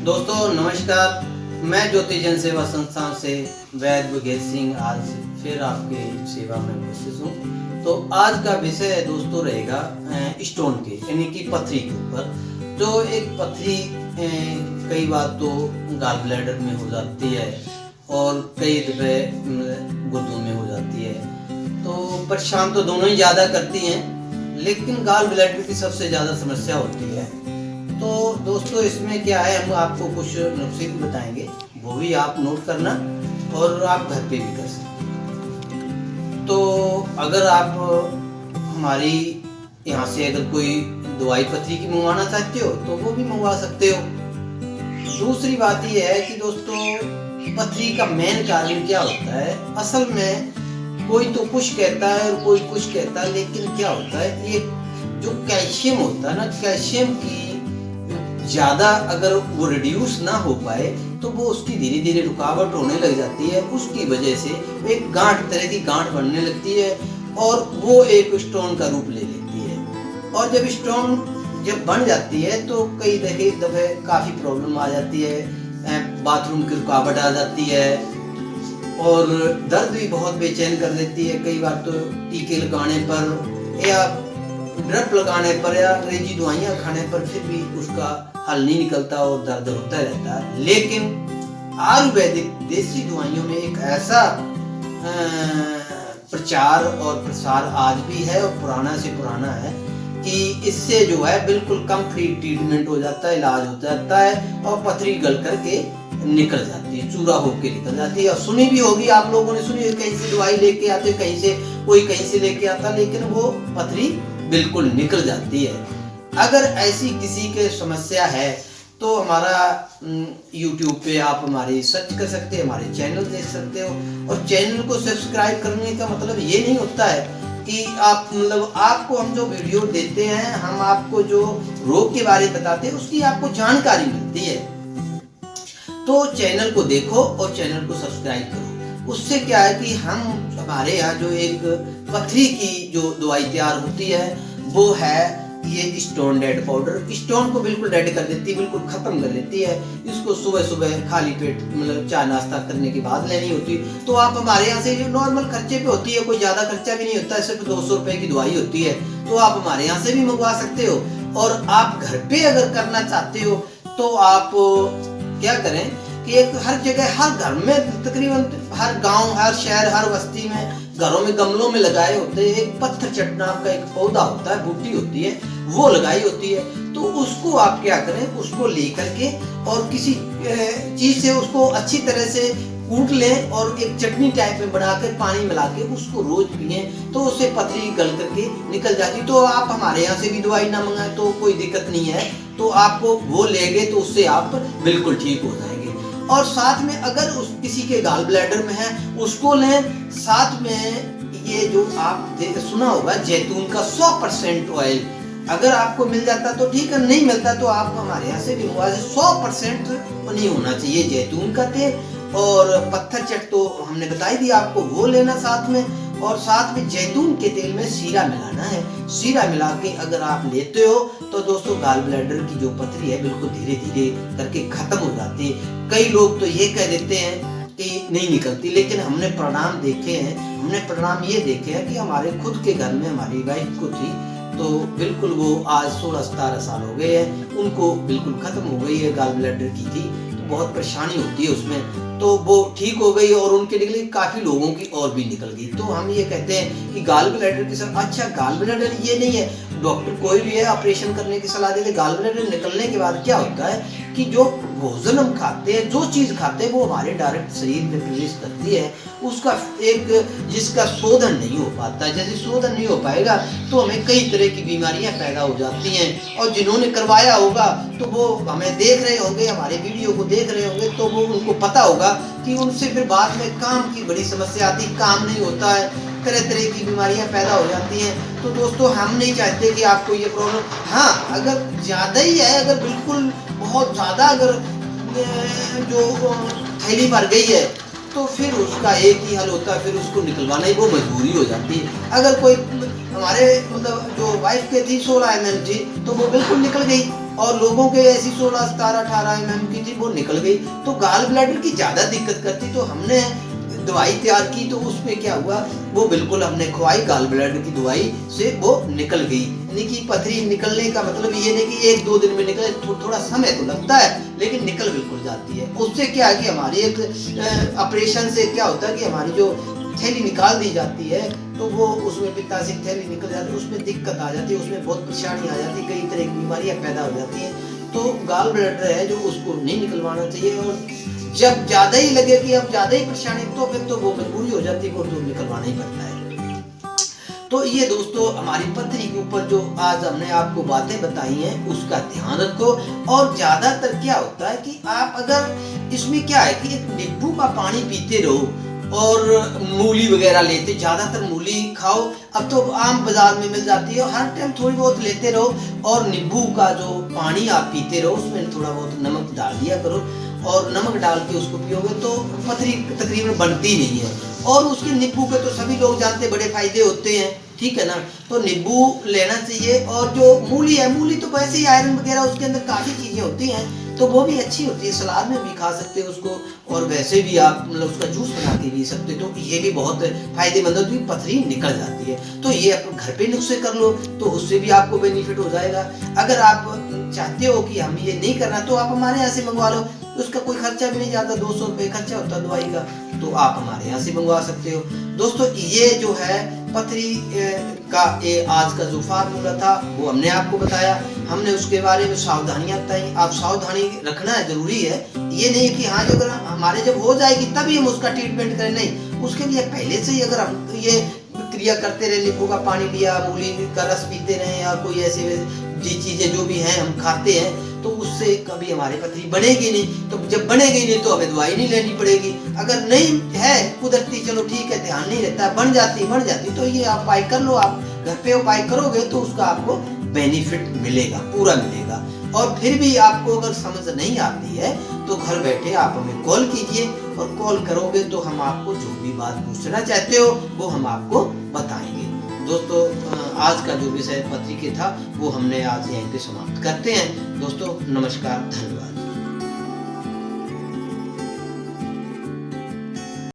दोस्तों नमस्कार, मैं ज्योति जन सेवा संस्थान से वैद्य बघेल सिंह आज फिर आपके सेवा में उपस्थित हूँ। तो आज का विषय दोस्तों रहेगा स्टोन के यानी कि पथरी के ऊपर। जो एक पथरी कई बार तो गॉल ब्लैडर में हो जाती है और कई दफे गुर्दों में हो जाती है। तो परेशान तो दोनों ही ज़्यादा करती हैं, लेकिन गॉल ब्लैडर की सबसे ज़्यादा समस्या होती है। तो दोस्तों इसमें क्या है, हम आपको कुछ नुस्खे भी बताएंगे, वो भी आप नोट करना और आप घर पे भी कर सकते। तो अगर आप हमारी यहाँ से अगर कोई दवाई पथरी की मंगवाना चाहते हो तो वो भी मंगवा सकते हो। दूसरी बात ये है कि दोस्तों पथरी का मेन कारण क्या होता है, असल में कोई तो कुछ कहता है और कोई कुछ कहता है, लेकिन क्या होता है ये जो कैल्शियम होता है ना, कैल्शियम की ज़्यादा अगर वो रिड्यूस ना हो पाए तो वो उसकी धीरे धीरे रुकावट होने लग जाती है। उसकी वजह से एक गांठ तरह की गांठ बनने लगती है और वो एक स्टोन का रूप ले लेती है। और जब स्टोन जब बन जाती है तो कई दफे काफ़ी प्रॉब्लम आ जाती है, बाथरूम की रुकावट आ जाती है और दर्द भी बहुत बेचैन कर देती है। कई बार तो टीके लगाने पर या ड्रप लगाने पर या अंग्रेजी दवाइयाँ खाने पर फिर भी उसका हल नहीं निकलता और दर्द होता रहता है। लेकिन आयुर्वेदिक देसी दवाइयों में एक ऐसा प्रचार और प्रसार आज भी है और पुराना से पुराना है कि इससे जो है बिल्कुल कंप्लीट ट्रीटमेंट हो जाता है, इलाज हो जाता है और पथरी गल करके निकल जाती है, चूरा होके निकल जाती है। और सुनी भी होगी आप लोगों ने, सुनी कहीं से दवाई लेके आते, कहीं से कोई कहीं से लेके आता, लेकिन वो पथरी बिल्कुल निकल जाती है। अगर ऐसी किसी के समस्या है तो हमारा YouTube पे आप हमारी सर्च कर सकते हैं, हमारे चैनल देख सकते हो। और चैनल को सब्सक्राइब करने का मतलब ये नहीं होता है कि आप मतलब आपको हम जो वीडियो देते हैं, हम आपको जो रोग के बारे में बताते हैं उसकी आपको जानकारी मिलती है। तो चैनल को देखो और चैनल को सब्सक्राइब करो। उससे क्या है कि हम हमारे यहाँ जो एक पथरी की जो दवाई तैयार होती है वो है ये स्टोन डेड पाउडर। स्टोन को बिल्कुल डेड कर देती है, बिल्कुल खत्म कर देती है। इसको सुबह सुबह खाली पेट मतलब चाय नाश्ता करने के बाद लेनी होती है। तो आप हमारे यहाँ से जो नॉर्मल खर्चे पे होती है, कोई ज़्यादा खर्चा भी नहीं होता है, सिर्फ 200 रुपये की दवाई होती है। तो आप हमारे यहाँ से भी मंगवा सकते हो। और आप घर पे अगर करना चाहते हो तो आप क्या करें कि एक हर जगह हर घर में तकरीबन हर गांव, हर शहर, हर बस्ती में घरों में गमलों में लगाए होते हैं। एक पत्थर चट नाम का एक पौधा होता है, बूटी होती है, वो लगाई होती है। तो उसको आप क्या करें, उसको लेकर के और किसी चीज से उसको अच्छी तरह से कूट लें और एक चटनी टाइप में बनाकर पानी मिला के उसको रोज पिए तो उससे पथरी गल करके निकल जाती। तो आप हमारे यहाँ से भी दवाई ना मंगाए तो कोई दिक्कत नहीं है, तो आपको वो लेंगे तो उससे आप बिल्कुल ठीक हो जाएंगे। और साथ में अगर उस किसी के गॉल ब्लैडर में है उसको लें। साथ में ये जो आप सुना होगा जैतून का 100% ऑयल अगर आपको मिल जाता तो ठीक है, नहीं मिलता तो आप हमारे यहाँ से भी मंगवा। 100% नहीं होना चाहिए जैतून का तेल। और पत्थर चट तो हमने बताई दी आपको, वो लेना साथ में। और साथ में जैतून के तेल में सीरा मिलाना है। सीरा मिला के अगर आप लेते हो तो दोस्तों गॉल ब्लैडर की जो पथरी है बिल्कुल धीरे धीरे करके खत्म हो जाती है। कई लोग तो ये कह देते हैं कि नहीं निकलती, लेकिन हमने परिणाम देखे हैं। हमने परिणाम ये देखे हैं कि हमारे खुद के घर में हमारी वाइफ को थी तो बिल्कुल वो आज 16-17 साल हो गए हैं, उनको बिल्कुल खत्म हो गई है। गॉल ब्लैडर की थी तो बहुत परेशानी होती है उसमें, तो वो ठीक हो गई और उनके निकले, काफी लोगों की और भी निकल गई। तो हम ये कहते हैं कि गॉल ब्लैडर की सर अच्छा गॉल ब्लैडर ये नहीं है, डॉक्टर कोई भी है ऑपरेशन करने की सलाह देते। गॉल ब्लैडर निकलने के बाद क्या होता है कि जो भोजन हम खाते हैं, जो चीज खाते हैं वो हमारे डायरेक्ट शरीर में प्रवेश करती है, उसका एक जिसका शोधन नहीं हो पाता। जैसे शोधन नहीं हो पाएगा तो हमें कई तरह की बीमारियां पैदा हो जाती हैं। और जिन्होंने करवाया होगा तो वो हमें देख रहे होंगे, हमारे वीडियो को देख रहे होंगे, तो वो उनको पता होगा कि उनसे फिर बाद में काम की बड़ी समस्या आती, काम नहीं होता है, तरह तरह की बीमारियां पैदा हो जाती हैं। तो दोस्तों हम नहीं चाहते कि आपको ये प्रॉब्लम, हाँ अगर ज़्यादा ही है, अगर बिल्कुल बहुत ज़्यादा अगर जो थैली भर गई है तो फिर उसका एक ही हल होता है, फिर उसको निकलवाना ही वो मजबूरी हो जाती है। अगर कोई हमारे मतलब जो वाइफ के थी 16 mm थी तो वो बिल्कुल निकल गई, और लोगों के ऐसी 16, 17, 18 mm की थी, वो निकल गई। तो गॉल ब्लैडर की ज्यादा दिक्कत करती, तो हमने दवाई तैयार की, तो उसमें क्या हुआ, वो बिल्कुल हमने खुआई, गॉल ब्लैडर की दवाई से वो निकल गई। यानी कि पथरी निकलने का मतलब ये नहीं कि 1-2 दिन में निकले, थोड़ा समय तो लगता है, लेकिन निकल बिल्कुल जाती है। उससे क्या है कि हमारी एक ऑपरेशन से क्या होता है कि हमारी जो थैली निकाल दी जाती है, तो वो उसमें पित्ताशय थैली निकल जाती है, उसमें दिक्कत आ जाती है, उसमें बहुत परेशानी आ जाती है, कई तरह की बीमारियां पैदा हो जाती हैं। तो गॉल ब्लैडर है जो उसको नहीं निकलवाना चाहिए, और जब ज्यादा ही लगे कि अब ज्यादा ही परेशानी, तो फिर तो वो मजबूरी हो जाती है, वो तो निकलवाना ही पड़ता है। तो ये दोस्तों हमारी पथरी के ऊपर जो आज हमने आपको बातें बताई हैं, उसका ध्यान रखो। और ज्यादातर क्या होता है कि आप अगर इसमें क्या है कि एक नींबू का पानी पीते रहो और मूली वगैरह लेते, ज्यादातर मूली खाओ, अब तो आम बाजार में मिल जाती है, हर टाइम थोड़ी बहुत लेते रहो, और नींबू का जो पानी आप पीते रहो, उसमें थोड़ा बहुत नमक डाल दिया करो, और नमक डाल के उसको पियोगे तो पथरी तकरीबन बनती नहीं है। और उसके नींबू के तो सभी लोग जानते हैं बड़े फायदे होते हैं, ठीक है ना। तो नींबू लेना चाहिए। और जो मूली है, मूली तो वैसे ही आयरन वगैरह उसके अंदर काफी चीजें होती हैं, तो वो भी अच्छी होती है, सलाद में भी खा सकते हो उसको, और वैसे भी आप मतलब उसका जूस बना के पी सकते हो, तो ये भी बहुत फायदेमंद होती है, पथरी निकल जाती है। तो ये आप घर पे नुस्खे कर लो, तो उससे भी आपको बेनिफिट हो जाएगा। अगर आप चाहते हो कि हम ये नहीं करना, तो आप हमारे यहाँ से मंगवा लो, उसका कोई खर्चा भी नहीं जाता, 200 रुपये खर्चा होता है दवाई का, तो आप हमारे यहाँ से मंगवा सकते हो। दोस्तों ये जो है पथरी का आज का जो फार्मूला था वो हमने आपको बताया, हमने उसके बारे में सावधानियां बताई। आप सावधानी रखना है, जरूरी है। ये नहीं कि हाँ जो अगर हमारे जब हो जाएगी तभी हम उसका ट्रीटमेंट करें, नहीं, उसके लिए पहले से ही अगर हम ये क्रिया करते रहे, नींबू का पानी लिया, मूली का रस पीते रहे, या कोई ऐसे चीजें जो भी हैं हम खाते हैं, तो उससे कभी हमारी पथरी बनेगी नहीं। तो जब बनेगी नहीं तो हमें दवाई नहीं लेनी पड़ेगी। अगर नहीं है कुदरती, चलो ठीक है, ध्यान नहीं रहता, बन जाती, तो ये आप उपाय कर लो। आप घर पे उपाय करोगे तो उसका आपको बेनिफिट मिलेगा, पूरा मिलेगा। और फिर भी आपको अगर समझ नहीं आती है तो घर बैठे आप हमें कॉल कीजिए, और कॉल करोगे तो हम आपको जो भी बात पूछना चाहते हो वो हम आपको बताएंगे। दोस्तों आज का जो विषय पथरी के था वो हमने आज यहीं पे समाप्त करते हैं। दोस्तों नमस्कार, धन्यवाद।